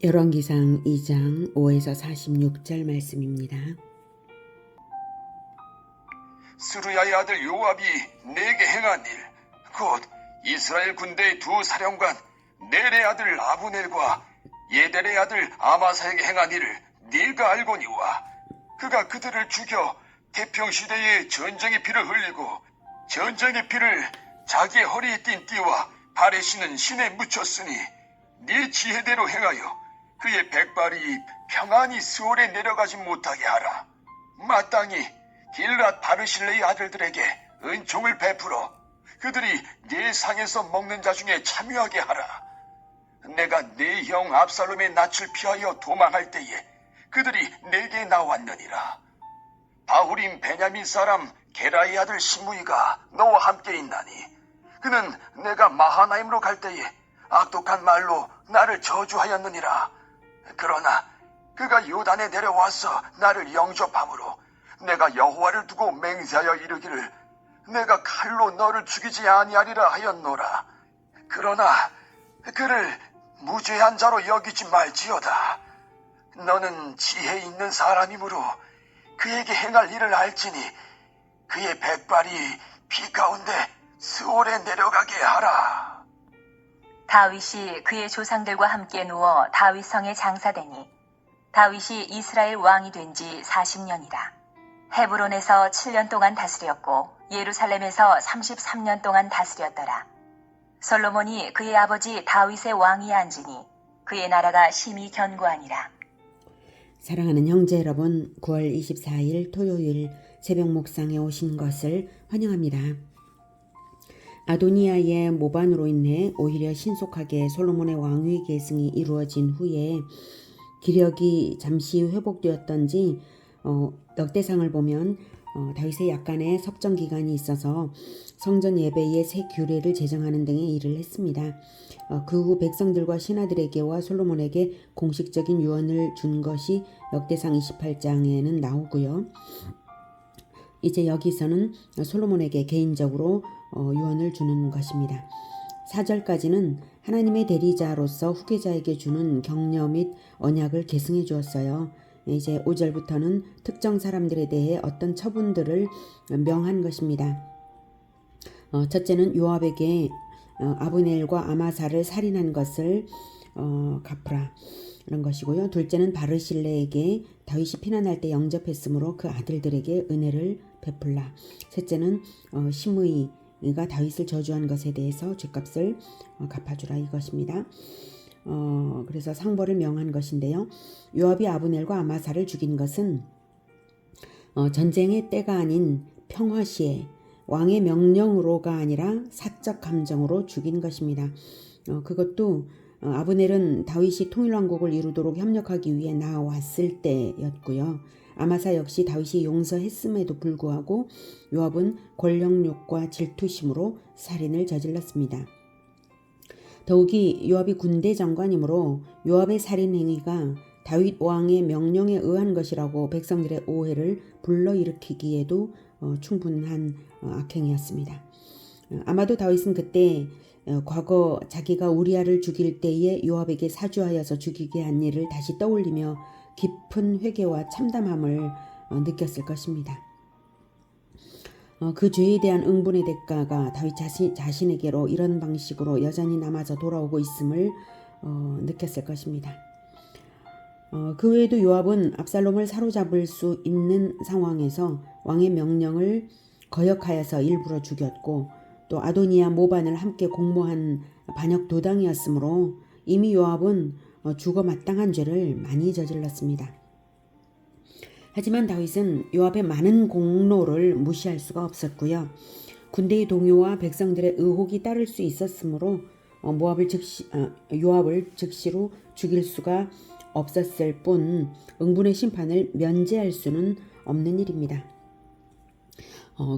열왕기상 2장 5에서 46절 말씀입니다. 스루야의 아들 요압이 내게 행한 일, 곧 이스라엘 군대의 두 사령관 넬의 아들 아브넬과 예델의 아들 아마사에게 행한 일을 네가 알거니와, 그가 그들을 죽여 태평시대에 전쟁의 피를 흘리고 전쟁의 피를 자기의 허리에 띤 띠와 발에 신은 신에 묻혔으니, 네 지혜대로 행하여 그의 백발이 평안히 스올에 내려가지 못하게 하라. 마땅히 길랏 바르실레의 아들들에게 은총을 베풀어 그들이 네 상에서 먹는 자 중에 참여하게 하라. 내가 네 형 압살롬의 낯을 피하여 도망할 때에 그들이 내게 나왔느니라. 바후림 베냐민 사람 게라의 아들 시므이가 너와 함께 있나니, 그는 내가 마하나임으로 갈 때에 악독한 말로 나를 저주하였느니라. 그러나 그가 요단에 내려와서 나를 영접함으로 내가 여호와를 두고 맹세하여 이르기를 내가 칼로 너를 죽이지 아니하리라 하였노라. 그러나 그를 무죄한 자로 여기지 말지어다. 너는 지혜 있는 사람이므로 그에게 행할 일을 알지니 그의 백발이 피 가운데 스올에 내려가게 하라. 다윗이 그의 조상들과 함께 누워 다윗 성에 장사되니, 다윗이 이스라엘 왕이 된 지 40년이라. 헤브론에서 7년 동안 다스렸고 예루살렘에서 33년 동안 다스렸더라. 솔로몬이 그의 아버지 다윗의 왕위에 앉으니 그의 나라가 심히 견고하니라. 사랑하는 형제 여러분, 9월 24일 토요일 새벽 목상에 오신 것을 환영합니다. 아도니아의 모반으로 인해 오히려 신속하게 솔로몬의 왕위 계승이 이루어진 후에 기력이 잠시 회복되었던지 역대상을 보면 다윗의 약간의 섭정 기간이 있어서 성전 예배의 새 규례를 제정하는 등의 일을 했습니다. 그 후 백성들과 신하들에게와 솔로몬에게 공식적인 유언을 준 것이 역대상 28장에는 나오고요. 이제 여기서는 솔로몬에게 개인적으로 유언을 주는 것입니다. 4절까지는 하나님의 대리자로서 후계자에게 주는 격려 및 언약을 계승해 주었어요. 이제 5절부터는 특정 사람들에 대해 어떤 처분들을 명한 것입니다. 첫째는 요압에게 아브넬과 아마사를 살인한 것을 갚으라 이런 것이고요. 둘째는 바르실레에게 다윗이 피난할 때 영접했으므로 그 아들들에게 은혜를 베풀라. 셋째는 시므이가 다윗을 저주한 것에 대해서 죗값을 갚아주라 이것입니다. 그래서 상벌을 명한 것인데요. 요압이 아브넬과 아마사를 죽인 것은 전쟁의 때가 아닌 평화시에 왕의 명령으로가 아니라 사적 감정으로 죽인 것입니다. 그것도 아브넬은 다윗이 통일왕국을 이루도록 협력하기 위해 나왔을 때였고요. 아마사 역시 다윗이 용서했음에도 불구하고 요압은 권력욕과 질투심으로 살인을 저질렀습니다. 더욱이 요압이 군대 장관이므로 요압의 살인 행위가 다윗 왕의 명령에 의한 것이라고 백성들의 오해를 불러일으키기에도 충분한 악행이었습니다. 아마도 다윗은 그때 과거 자기가 우리아를 죽일 때에 요압에게 사주하여서 죽이게 한 일을 다시 떠올리며 깊은 회개와 참담함을 느꼈을 것입니다. 그 죄에 대한 응분의 대가가 다윗 자신에게로 이런 방식으로 여전히 남아서 돌아오고 있음을 느꼈을 것입니다. 그 외에도 요압은 압살롬을 사로잡을 수 있는 상황에서 왕의 명령을 거역하여서 일부러 죽였고, 또 아도니아 모반을 함께 공모한 반역 도당이었으므로 이미 요압은 죽어 마땅한 죄를 많이 저질렀습니다. 하지만 다윗은 요압의 많은 공로를 무시할 수가 없었고요. 군대의 동요와 백성들의 의혹이 따를 수 있었으므로 요압을 즉시로 죽일 수가 없었을 뿐 응분의 심판을 면제할 수는 없는 일입니다.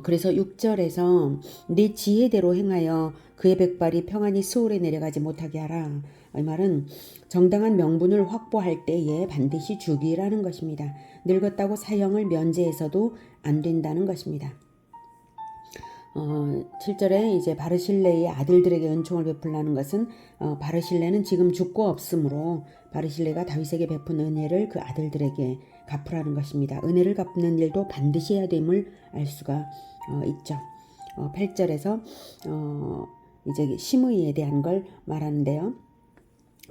그래서 6절에서 네 지혜대로 행하여 그의 백발이 평안히 스올에 내려가지 못하게 하라. 이 말은 정당한 명분을 확보할 때에 반드시 죽이라는 것입니다. 늙었다고 사형을 면제해서도 안 된다는 것입니다. 7절에 이제 바르실레의 아들들에게 은총을 베풀라는 것은 바르실레는 지금 죽고 없으므로 바르실레가 다윗에게 베푼 은혜를 그 아들들에게 갚으라는 것입니다. 은혜를 갚는 일도 반드시 해야 됨을 알 수가 있죠. 8절에서 이제 시므이에 대한 걸 말하는데요.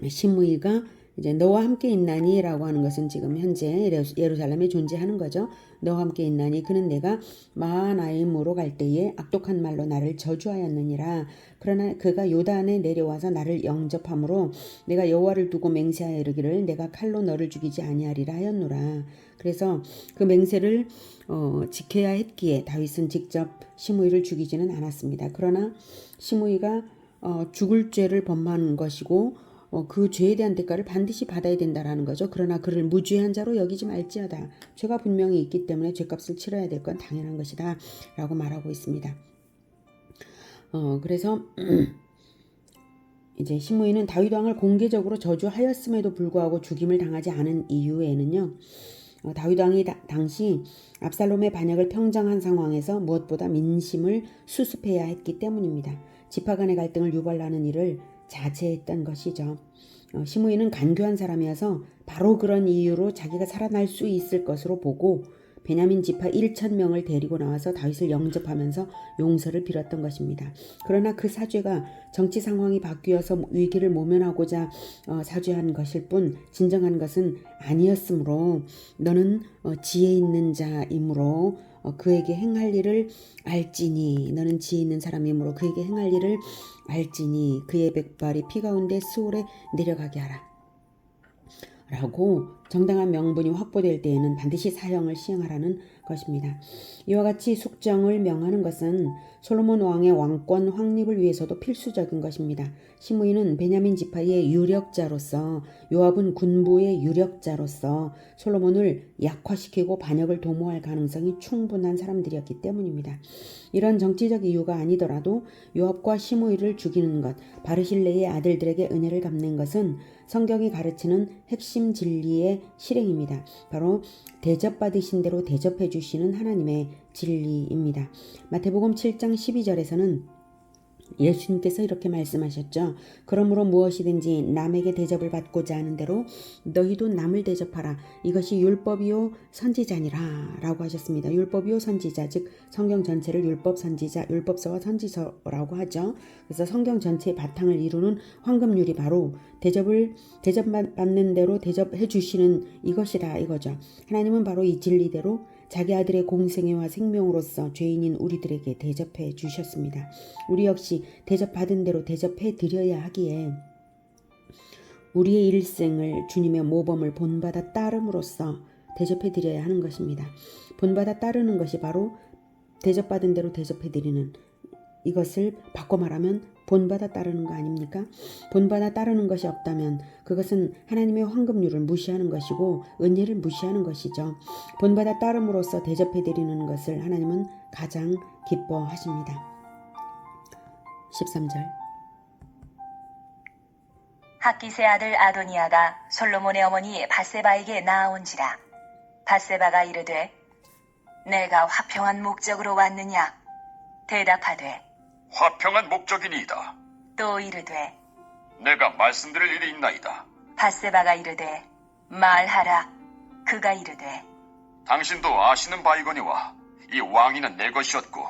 시므이가 이제 너와 함께 있나니라고 하는 것은 지금 현재 예루살렘에 존재하는 거죠. 너와 함께 있나니 그는 내가 마하나임으로 갈 때에 악독한 말로 나를 저주하였느니라. 그러나 그가 요단에 내려와서 나를 영접함으로 내가 여호와를 두고 맹세하여 이르기를 내가 칼로 너를 죽이지 아니하리라 하였노라. 그래서 그 맹세를 지켜야 했기에 다윗은 직접 시므이를 죽이지는 않았습니다. 그러나 시므이가 죽을 죄를 범한 것이고 그 죄에 대한 대가를 반드시 받아야 된다라는 거죠. 그러나 그를 무죄한 자로 여기지 말지어다. 죄가 분명히 있기 때문에 죄값을 치러야 될 건 당연한 것이다 라고 말하고 있습니다. 그래서 이제 시므이는 다윗 왕을 공개적으로 저주하였음에도 불구하고 죽임을 당하지 않은 이유에는요. 다윗 왕이 당시 압살롬의 반역을 평정한 상황에서 무엇보다 민심을 수습해야 했기 때문입니다. 지파 간의 갈등을 유발하는 일을 자제했던 것이죠. 시므이는 간교한 사람이어서 바로 그런 이유로 자기가 살아날 수 있을 것으로 보고 베냐민 지파 1,000명을 데리고 나와서 다윗을 영접하면서 용서를 빌었던 것입니다. 그러나 그 사죄가 정치 상황이 바뀌어서 위기를 모면하고자 사죄한 것일 뿐 진정한 것은 아니었으므로 너는 지혜 있는 자이므로 그에게 행할 일을 알지니 너는 지혜 있는 사람이므로 그에게 행할 일을 알지니 그의 백발이 피 가운데 수월에 내려가게 하라. 라고 정당한 명분이 확보될 때에는 반드시 사형을 시행하라는 것입니다. 이와 같이 숙정을 명하는 것은 솔로몬 왕의 왕권 확립을 위해서도 필수적인 것입니다. 시므이는 베냐민 지파의 유력자로서 요압은 군부의 유력자로서 솔로몬을 약화시키고 반역을 도모할 가능성이 충분한 사람들이었기 때문입니다. 이런 정치적 이유가 아니더라도 요압과 시므이를 죽이는 것, 바르실레의 아들들에게 은혜를 갚는 것은 성경이 가르치는 핵심 진리의 실행입니다. 바로 대접받으신 대로 대접해 주시는 하나님의 진리입니다. 마태복음 7장 12절에서는 예수님께서 이렇게 말씀하셨죠. 그러므로 무엇이든지 남에게 대접을 받고자 하는 대로 너희도 남을 대접하라. 이것이 율법이요 선지자니라 라고 하셨습니다. 율법이요 선지자, 즉 성경 전체를 율법 선지자, 율법서와 선지서라고 하죠. 그래서 성경 전체의 바탕을 이루는 황금률이 바로 대접받는 대로 대접해 주시는 이것이다 이거죠. 하나님은 바로 이 진리대로 자기 아들의 공생애와 생명으로서 죄인인 우리들에게 대접해 주셨습니다. 우리 역시 대접받은 대로 대접해 드려야 하기에 우리의 일생을 주님의 모범을 본받아 따름으로써 대접해 드려야 하는 것입니다. 본받아 따르는 것이 바로 대접받은 대로 대접해 드리는 이것을 바꿔 말하면 본받아 따르는 거 아닙니까? 본받아 따르는 것이 없다면 그것은 하나님의 황금률을 무시하는 것이고 은혜를 무시하는 것이죠. 본받아 따름으로써 대접해드리는 것을 하나님은 가장 기뻐하십니다. 13절 학기스의 아들 아도니아가 솔로몬의 어머니 밧세바에게 나아온지라. 밧세바가 이르되 내가 화평한 목적으로 왔느냐? 대답하되 화평한 목적이니이다. 또 이르되 내가 말씀드릴 일이 있나이다. 밧세바가 이르되 말하라. 그가 이르되 당신도 아시는 바이거니와 이 왕위는 내 것이었고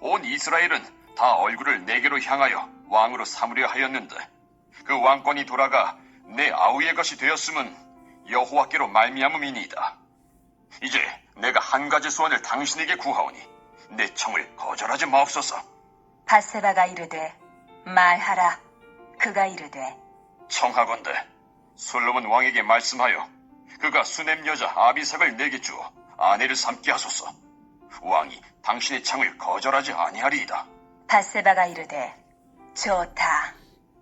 온 이스라엘은 다 얼굴을 내게로 향하여 왕으로 삼으려 하였는데 그 왕권이 돌아가 내 아우의 것이 되었음은 여호와께로 말미암음이니이다. 이제 내가 한 가지 소원을 당신에게 구하오니 내 청을 거절하지 마옵소서. 밧세바가 이르되 말하라. 그가 이르되 청하건대 솔로몬 왕에게 말씀하여 그가 수넴 여자 아비삭을 내게 주어 아내를 삼게 하소서. 왕이 당신의 청을 거절하지 아니하리이다. 밧세바가 이르되 좋다.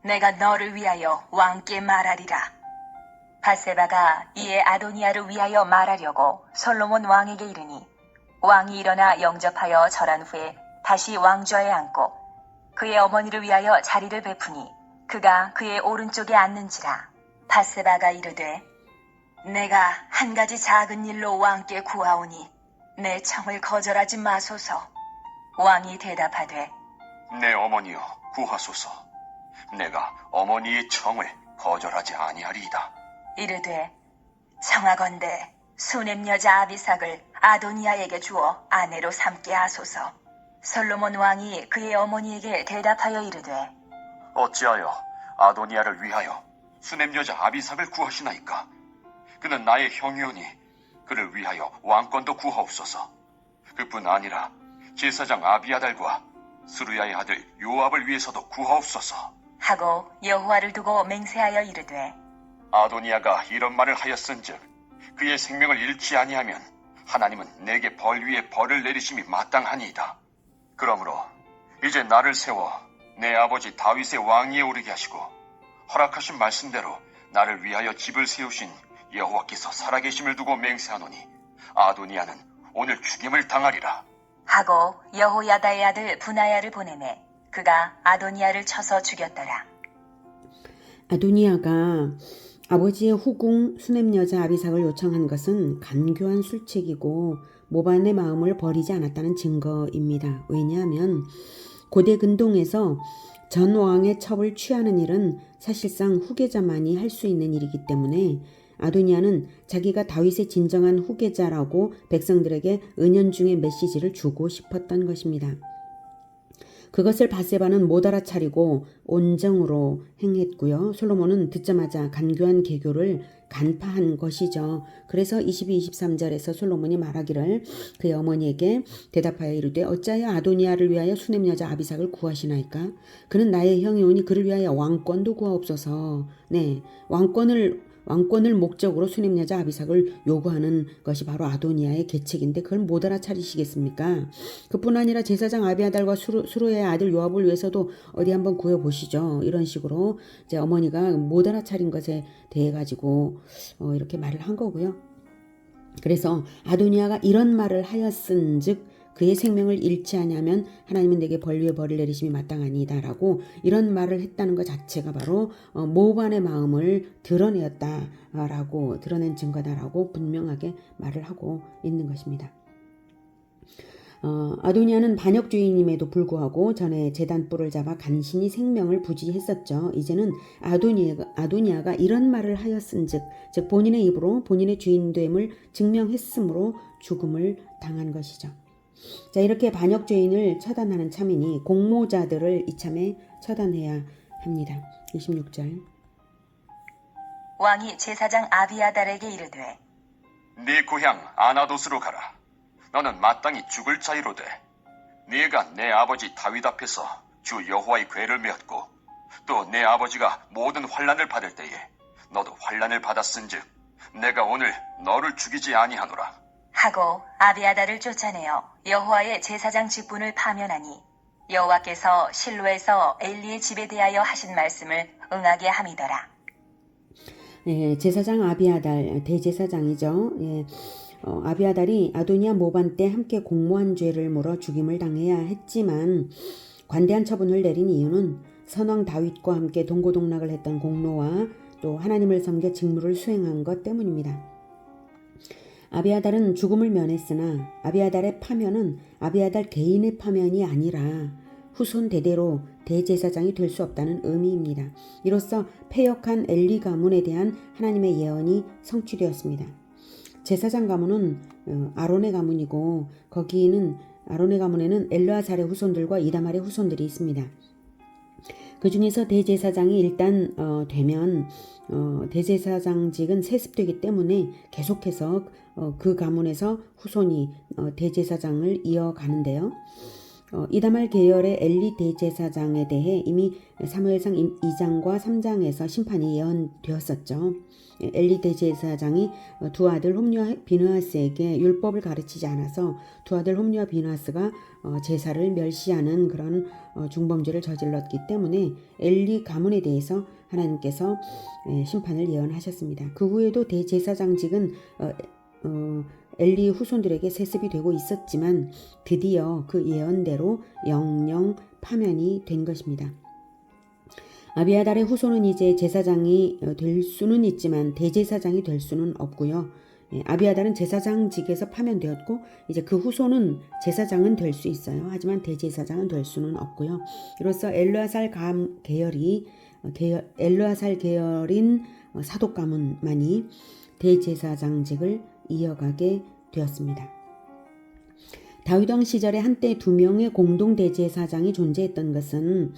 내가 너를 위하여 왕께 말하리라. 밧세바가 이에 아도니아를 위하여 말하려고 솔로몬 왕에게 이르니 왕이 일어나 영접하여 절한 후에 다시 왕좌에 앉고 그의 어머니를 위하여 자리를 베푸니 그가 그의 오른쪽에 앉는지라. 밧세바가 이르되 내가 한 가지 작은 일로 왕께 구하오니 내 청을 거절하지 마소서. 왕이 대답하되 내 어머니여 구하소서. 내가 어머니의 청을 거절하지 아니하리이다. 이르되 청하건대 수넴 여자 아비삭을 아도니아에게 주어 아내로 삼게 하소서. 솔로몬 왕이 그의 어머니에게 대답하여 이르되 어찌하여 아도니아를 위하여 수넴 여자 아비삭을 구하시나이까? 그는 나의 형이오니 그를 위하여 왕권도 구하옵소서. 그뿐 아니라 제사장 아비아달과 스루야의 아들 요압을 위해서도 구하옵소서. 하고 여호와를 두고 맹세하여 이르되 아도니아가 이런 말을 하였은즉 그의 생명을 잃지 아니하면 하나님은 내게 벌 위에 벌을 내리심이 마땅하니이다. 그러므로 이제 나를 세워 내 아버지 다윗의 왕위에 오르게 하시고 허락하신 말씀대로 나를 위하여 집을 세우신 여호와께서 살아계심을 두고 맹세하노니 아도니아는 오늘 죽임을 당하리라. 하고 여호야다의 아들 분하야를 보내매 그가 아도니아를 쳐서 죽였더라. 아도니아가 아버지의 후궁 수넴 여자 아비삭을 요청한 것은 간교한 술책이고 모반의 마음을 버리지 않았다는 증거입니다. 왜냐하면 고대 근동에서 전 왕의 첩을 취하는 일은 사실상 후계자만이 할 수 있는 일이기 때문에 아도니아는 자기가 다윗의 진정한 후계자라고 백성들에게 은연중에 메시지를 주고 싶었던 것입니다. 그것을 바세바는 못 알아차리고 온정으로 행했고요. 솔로몬은 듣자마자 간교한 개교를 간파한 것이죠. 그래서 22, 23절에서 솔로몬이 말하기를 그의 어머니에게 대답하여 이르되 어찌하여 아도니아를 위하여 수넴 여자 아비삭을 구하시나이까? 그는 나의 형이오니 그를 위하여 왕권도 구하옵소서. 네, 왕권을 목적으로 수넴 여자 아비삭을 요구하는 것이 바로 아도니아의 계책인데 그걸 못 알아차리시겠습니까? 그뿐 아니라 제사장 아비아달과 수르의 아들 요압을 위해서도 어디 한번 구해보시죠. 이런 식으로 이제 어머니가 못 알아차린 것에 대해 가지고 이렇게 말을 한 거고요. 그래서 아도니아가 이런 말을 하였은즉 그의 생명을 잃지 아니하면 하나님은 내게 벌 위에 벌을 내리심이 마땅하니이다라고 이런 말을 했다는 것 자체가 바로 모반의 마음을 드러낸 증거다라고 분명하게 말을 하고 있는 것입니다. 아도니아는 반역주의임에도 불구하고 전에 제단뿔을 잡아 간신히 생명을 부지했었죠. 이제는 아도니아가 이런 말을 하였은즉 즉 본인의 입으로 본인의 주인됨을 증명했으므로 죽음을 당한 것이죠. 자, 이렇게 반역죄인을 처단하는 참이니 공모자들을 이참에 처단해야 합니다. 26절. 왕이 제사장 아비아달에게 이르되 네 고향 아나돗으로 가라. 너는 마땅히 죽을 자이로되 네가 내 아버지 다윗 앞에서 주 여호와의 궤를 메었고 또 내 아버지가 모든 환난을 받을 때에 너도 환난을 받았은즉 내가 오늘 너를 죽이지 아니하노라. 하고 아비아달을 쫓아내어 여호와의 제사장 직분을 파면하니 여호와께서 실로에서 엘리의 집에 대하여 하신 말씀을 응하게 함이더라. 예, 제사장 아비아달 대제사장이죠. 예, 아비아달이 아도니아 모반 때 함께 공모한 죄를 물어 죽임을 당해야 했지만 관대한 처분을 내린 이유는 선왕 다윗과 함께 동고동락을 했던 공로와 또 하나님을 섬겨 직무를 수행한 것 때문입니다. 아비아달은 죽음을 면했으나 아비아달의 파면은 아비아달 개인의 파면이 아니라 후손 대대로 대제사장이 될 수 없다는 의미입니다. 이로써 패역한 엘리 가문에 대한 하나님의 예언이 성취되었습니다. 제사장 가문은 아론의 가문이고 거기는 아론의 가문에는 엘르아살의 후손들과 이다말의 후손들이 있습니다. 그 중에서 대제사장이 일단 되면 대제사장직은 세습되기 때문에 계속해서 그 가문에서 후손이 대제사장을 이어가는데요. 이다말 계열의 엘리 대제사장에 대해 이미 사무엘상 2장과 3장에서 심판이 예언되었었죠. 엘리 대제사장이 두 아들 홈리와 비느하스에게 율법을 가르치지 않아서 두 아들 홈리와 비느하스가 제사를 멸시하는 그런 중범죄를 저질렀기 때문에 엘리 가문에 대해서 하나님께서 심판을 예언하셨습니다. 그 후에도 대제사장직은 엘리 후손들에게 세습이 되고 있었지만 드디어 그 예언대로 영영 파면이 된 것입니다. 아비아달의 후손은 이제 제사장이 될 수는 있지만 대제사장이 될 수는 없고요. 아비아달은 제사장직에서 파면되었고 이제 그 후손은 제사장은 될 수 있어요. 하지만 대제사장은 될 수는 없고요. 이로써 엘르아살 계열인 사독 가문만이 대제사장직을 이어가게 되었습니다. 다윗 왕 시절에 한때 2명의 공동 대제사장이 존재했던 것은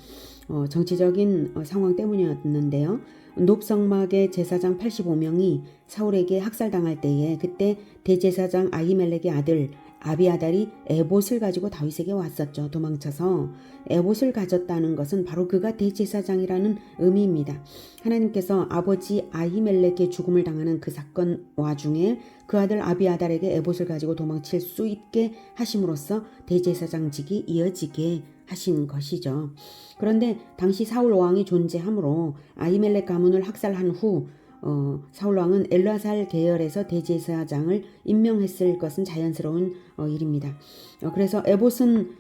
정치적인 상황 때문이었는데요. 높성막의 제사장 85명이 사울에게 학살당할 때에 그때 대제사장 아히멜렉의 아들 아비아달이 에봇을 가지고 다윗에게 왔었죠. 도망쳐서 에봇을 가졌다는 것은 바로 그가 대제사장이라는 의미입니다. 하나님께서 아버지 아히멜렉의 죽음을 당하는 그 사건 와중에 그 아들 아비아달에게 에봇을 가지고 도망칠 수 있게 하심으로써 대제사장직이 이어지게 하신 것이죠. 그런데 당시 사울 왕이 존재하므로 아히멜렉 가문을 학살한 후 사울 왕은 엘르아살 계열에서 대제사장을 임명했을 것은 자연스러운 일입니다. 그래서 에봇은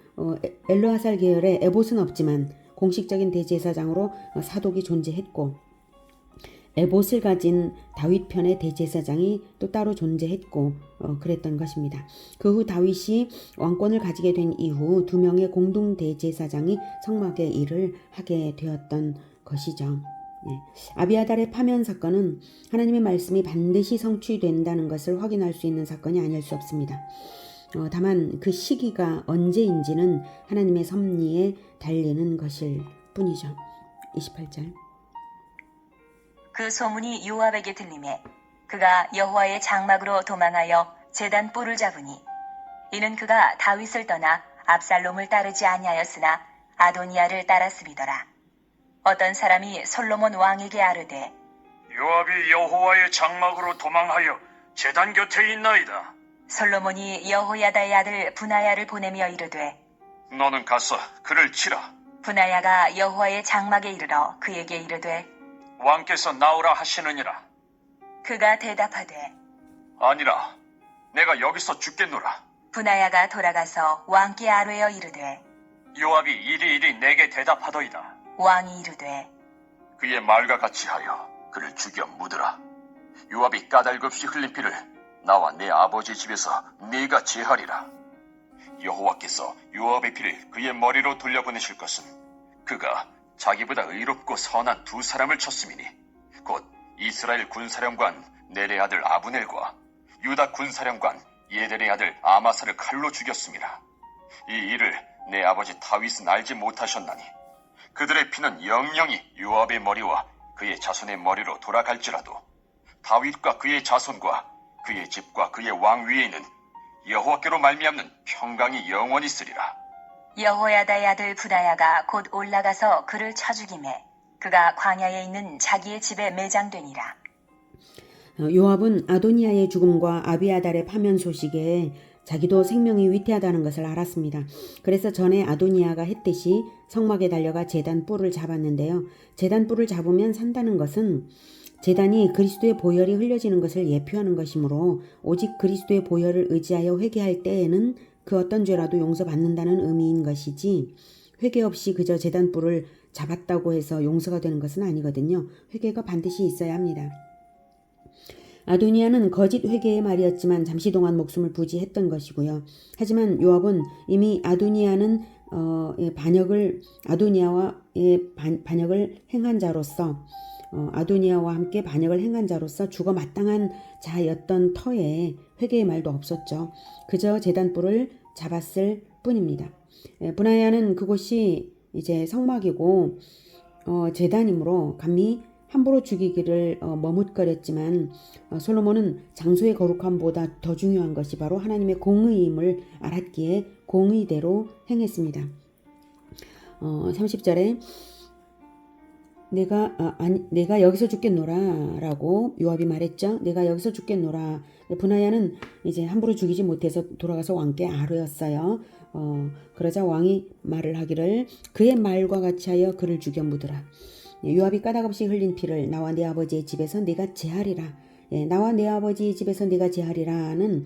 엘르아살 계열에 에봇은 없지만 공식적인 대제사장으로 사독이 존재했고 에봇을 가진 다윗 편의 대제사장이 또 따로 존재했고 그랬던 것입니다. 그 후 다윗이 왕권을 가지게 된 이후 2명의 공동 대제사장이 성막의 일을 하게 되었던 것이죠. 아비아달의 파면 사건은 하나님의 말씀이 반드시 성취된다는 것을 확인할 수 있는 사건이 아닐 수 없습니다. 다만 그 시기가 언제인지는 하나님의 섭리에 달리는 것일 뿐이죠. 28절. 그 소문이 요압에게 들리매 그가 여호와의 장막으로 도망하여 제단 뿔을 잡으니 이는 그가 다윗을 떠나 압살롬을 따르지 아니하였으나 아도니아를 따랐음이더라. 어떤 사람이 솔로몬 왕에게 아르되 요압이 여호와의 장막으로 도망하여 제단 곁에 있나이다. 솔로몬이 여호야다의 아들 분하야를 보내며 이르되 너는 가서 그를 치라. 분하야가 여호와의 장막에 이르러 그에게 이르되 왕께서 나오라 하시느니라. 그가 대답하되 아니라 내가 여기서 죽겠노라. 분하야가 돌아가서 왕께 아뢰어 이르되 요압이 이리이리 내게 대답하더이다. 왕이 이르되 그의 말과 같이 하여 그를 죽여 묻으라. 요압이 까닭없이 흘린 피를 나와 내 아버지 집에서 네가 제하리라. 여호와께서 요압의 피를 그의 머리로 돌려보내실 것은 그가 자기보다 의롭고 선한 2 사람을 쳤음이니 곧 이스라엘 군사령관 넬의 아들 아브넬과 유다 군사령관 예델의 아들 아마사를 칼로 죽였음이라. 이 일을 내 아버지 다윗은 알지 못하셨나니 그들의 피는 영영이 요압의 머리와 그의 자손의 머리로 돌아갈지라도 다윗과 그의 자손과 그의 집과 그의 왕 위에는 여호와께로 말미암는 평강이 영원히 있으리라. 여호야다의 아들 분하야가 곧 올라가서 그를 쳐 죽이매 그가 광야에 있는 자기의 집에 매장되니라. 요압은 아도니아의 죽음과 아비아달의 파면 소식에 자기도 생명이 위태하다는 것을 알았습니다. 그래서 전에 아도니아가 했듯이 성막에 달려가 제단 뿔을 잡았는데요. 제단 뿔을 잡으면 산다는 것은 제단이 그리스도의 보혈이 흘려지는 것을 예표하는 것이므로 오직 그리스도의 보혈을 의지하여 회개할 때에는 그 어떤 죄라도 용서받는다는 의미인 것이지 회개 없이 그저 제단 뿔을 잡았다고 해서 용서가 되는 것은 아니거든요. 회개가 반드시 있어야 합니다. 아도니아는 거짓 회개의 말이었지만 잠시 동안 목숨을 부지했던 것이고요. 하지만 요압은 이미 아도니아와의 반역을 행한 자로서 아도니아와 함께 반역을 행한 자로서 죽어 마땅한 자였던 터에 회개의 말도 없었죠. 그저 제단뿔을 잡았을 뿐입니다. 분하야는 그곳이 이제 성막이고 제단이므로 감히 함부로 죽이기를 머뭇거렸지만 솔로몬은 장소의 거룩함보다 더 중요한 것이 바로 하나님의 공의임을 알았기에 공의대로 행했습니다. 30절에 내가 여기서 죽겠노라 라고 요압이 말했죠. 내가 여기서 죽겠노라. 분하야는 이제 함부로 죽이지 못해서 돌아가서 왕께 아뢰었어요. 그러자 왕이 말을 하기를 그의 말과 같이 하여 그를 죽여 묻으라. 요압이 까닭없이 흘린 피를 나와 내 아버지의 집에서 네가 제하리라. 나와 내 아버지의 집에서 네가 제하리라는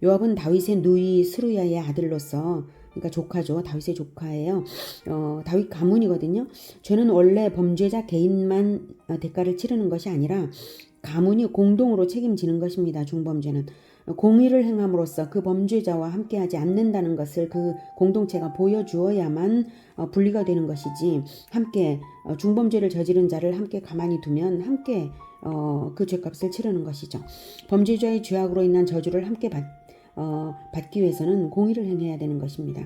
요압은 다윗의 누이 스루야의 아들로서 그러니까 조카죠. 다윗의 조카예요. 다윗 가문이거든요. 죄는 원래 범죄자 개인만 대가를 치르는 것이 아니라 가문이 공동으로 책임지는 것입니다. 중범죄는. 공의를 행함으로써 그 범죄자와 함께하지 않는다는 것을 그 공동체가 보여주어야만 분리가 되는 것이지, 함께 중범죄를 저지른 자를 함께 가만히 두면 함께 그 죄값을 치르는 것이죠. 범죄자의 죄악으로 인한 저주를 함께 받기 위해서는 공의를 행해야 되는 것입니다.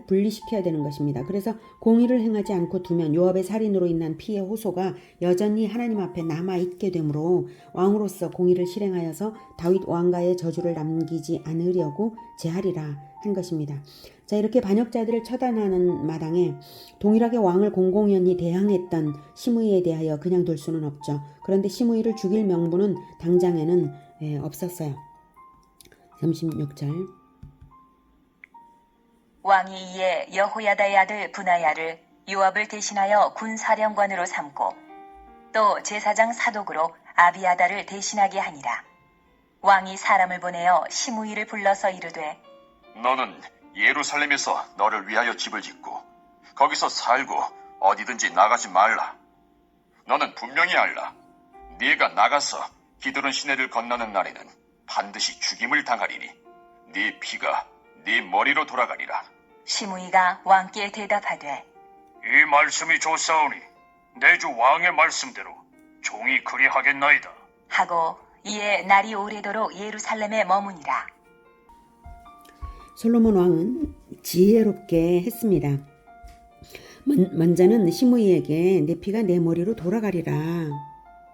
분리시켜야 되는 것입니다. 그래서 공의를 행하지 않고 두면 요압의 살인으로 인한 피해 호소가 여전히 하나님 앞에 남아있게 되므로 왕으로서 공의를 실행하여서 다윗 왕가의 저주를 남기지 않으려고 제하리라 한 것입니다. 자, 이렇게 반역자들을 처단하는 마당에 동일하게 왕을 공공연히 대항했던 시므이에 대하여 그냥 둘 수는 없죠. 그런데 시므이를 죽일 명분은 당장에는 없었어요. 36절. 왕이 이에 여호야다의 아들 분하야를 요압을 대신하여 군사령관으로 삼고 또 제사장 사독으로 아비아다를 대신하게 하니라. 왕이 사람을 보내어 시므이를 불러서 이르되 너는 예루살렘에서 너를 위하여 집을 짓고 거기서 살고 어디든지 나가지 말라. 너는 분명히 알라. 네가 나가서 기드론 시내를 건너는 날에는 반드시 죽임을 당하리니 네 피가 네 머리로 돌아가리라. 시므이가 왕께 대답하되 이 말씀이 좋사오니 내 주 왕의 말씀대로 종이 그리하겠나이다. 하고 이에 날이 오래도록 예루살렘에 머무니라. 솔로몬 왕은 지혜롭게 했습니다. 먼저는 시므이에게 내 피가 내 머리로 돌아가리라.